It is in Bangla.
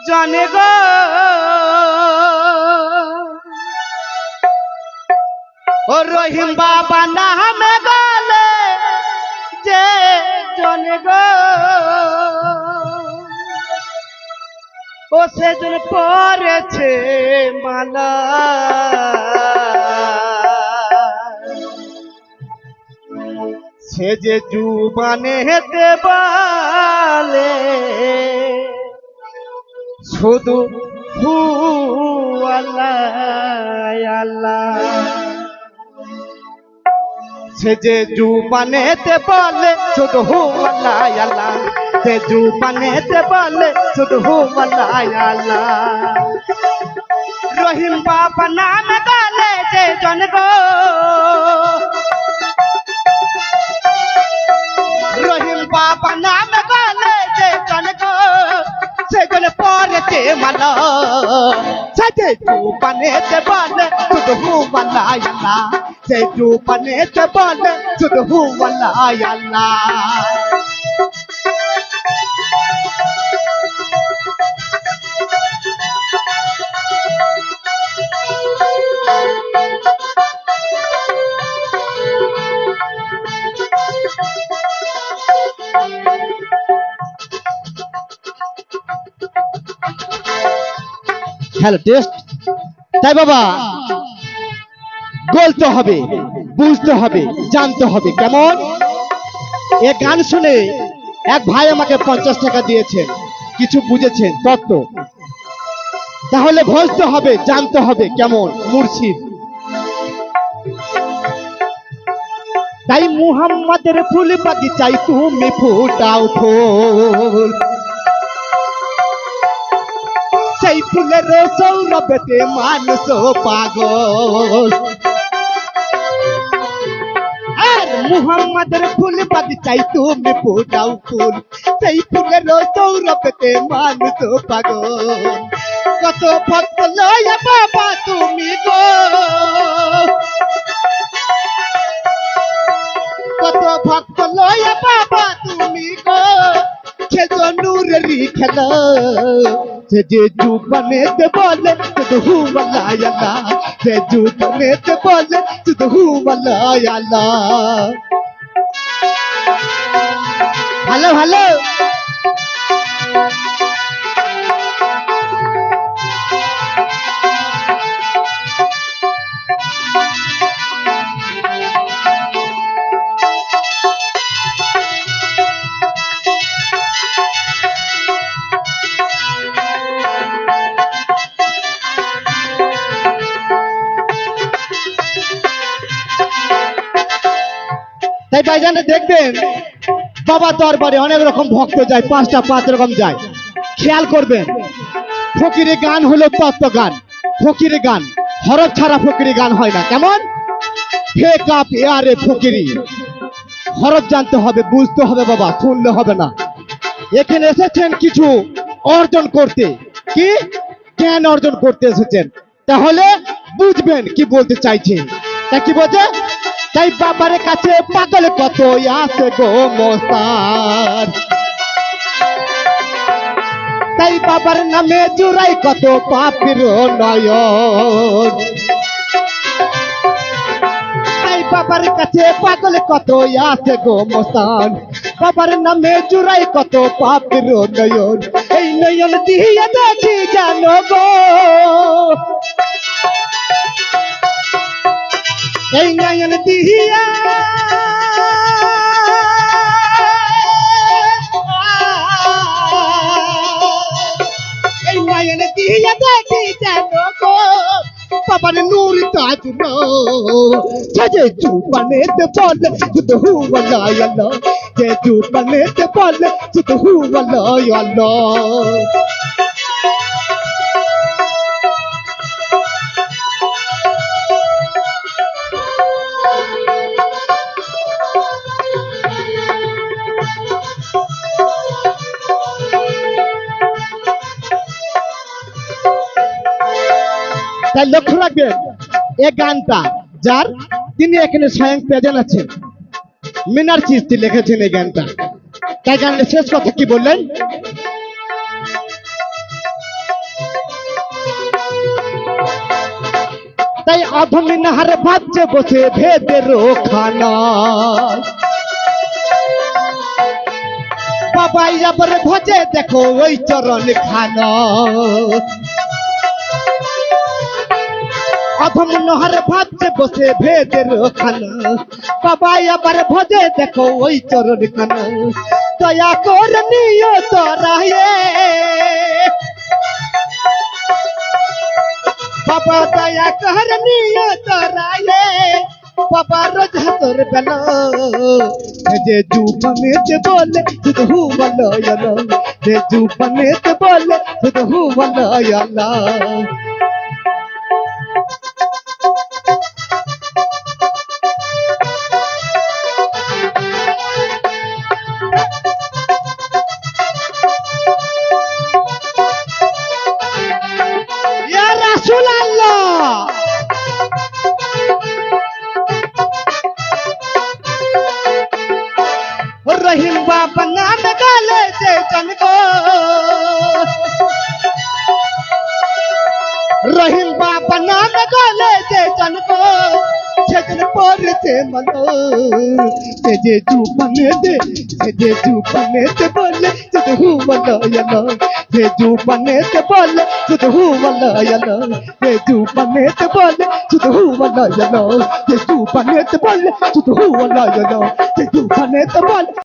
জানে গো ও রহিম বাবা নামে গলে যে জানে গো ও সেজন পরেছে মালা সে যে জুবানে হেতে বলে শুধু হু আল্লাহ আল্লাহ সে যে জুবানেতে বলে শুধু হু আল্লাহ আল্লাহ সে জুবানেতে বলে শুধু হু আল্লাহ আল্লাহ রহিম বাবা নাম গলে যে জন গো রহিম বাবা নাম গলে যে জন গো সেগুলো পরেছে মালা সে জুবানেতে বলে শুধু হু আল্লাহ আল্লাহ সে জুবানেতে বলে শুধু হু আল্লাহ আল্লাহ হ্যালো টেস্ট তাই বাবা বলতে হবে বুঝতে হবে জানতে হবে কেমন এ গান শুনে এক ভাই আমাকে 50 টাকা দিয়েছেন কিছু বুঝেছেন তত্ত্ব তাহলে বুঝতে হবে জানতে হবে কেমন মুর্শিদ তাই মুহাম্মাদের ফুল বাগিচায় তুমি ফুটাও ফুল সেই ফুলের সৌরভেতে মানুষ পাগল আর মুহাম্মাদের ফুল বাগিচায় তুমি ফুটাও ফুল সেই ফুলের সৌরভেতে মানুষ পাগল কত ভক্ত লয়া বাবা তুমি গো কত ভক্ত লয়া বাবা তুমি গো খেলো নূরের খেলা সে যে জুবানেতে বলে শুধু হু আল্লাহ আল্লাহ সে জুবানেতে বলে শুধু হু আল্লাহ আল্লাহ ভালো ভালো তাই ভাইজানে দেখবেন বাবা দরবারে অনেক রকম ভক্ত যায় 5টা 5 রকম যায় খেয়াল করবেন ফকিরি গান হলো তত্ত্ব গান ফকিরি গান হরফ ছাড়া ফকিরি গান হয় না কেমন ফেক আপ এয়ারে ফকিরি হরফ জানতে হবে বুঝতে হবে বাবা শুনলে হবে না এখানে এসেছেন কিছু অর্জন করতে কি জ্ঞান অর্জন করতে এসেছেন তাহলে বুঝবেন কি বলতে চাইছেন তা কি বলছে তাই বাবার কাছে পাগল কত আসে গো মস্তান তাই বাবার নামে জুড়াই কত পাপের নয়ন তাই বাবার কাছে পাগল কত আসে গো মস্তান বাবার নামে জুড়াই কত পাপের নয়ন এই নয়ন দিয়ে দেখি জানো গো এই নয়ন দিয়া এই নয়ন দিয়া দেখি জানো গো বাবার নূর তাজ যে জুবানেতে বলে শুধু হু আল্লাহ আল্লাহ যে জুবানেতে বলে শুধু হু আল্লাহ আল্লাহ তাই লক্ষ্য রাখবেন এই গানটা যার তিনি এখানে স্বয়ং প্রেজেন্ট আছেন মিনার চিস্তি লিখেছেন এই গানটা তাই গানের শেষ কথা কি বললেন অধমিনাহার ভাবছে বসে ভেদের খানা বাবাই আবার ভজে দেখো ওই চরণ খানা অধমিনাহার ভাবছে বসে ভেদের খানা বাবাই আবার ভজে দেখো ওই চরণ খানা দয়া করে নিও তোরা বাবা দয়া কর নিও তোরা বাবা রোজ তোর বেলা যে জুবনেতে বলে শুধু হু বলো ইয়ালা যে জুবনেতে বলে শুধু হু বলো ইয়ালা ইয়া রাসূলুল্লাহ रहीम बाबा नाम गाले से जन को रहीम बाबा नाम गाले से जन को छजन पर से मनो जे बने दे बोले जुद हु मनो यनो जे बने दे बोले जुद हु मनो यनो जे बने दे बोले जुद हु मनो यनो जे बने दे बोले जुद हु मनो यनो जे बने दे बोले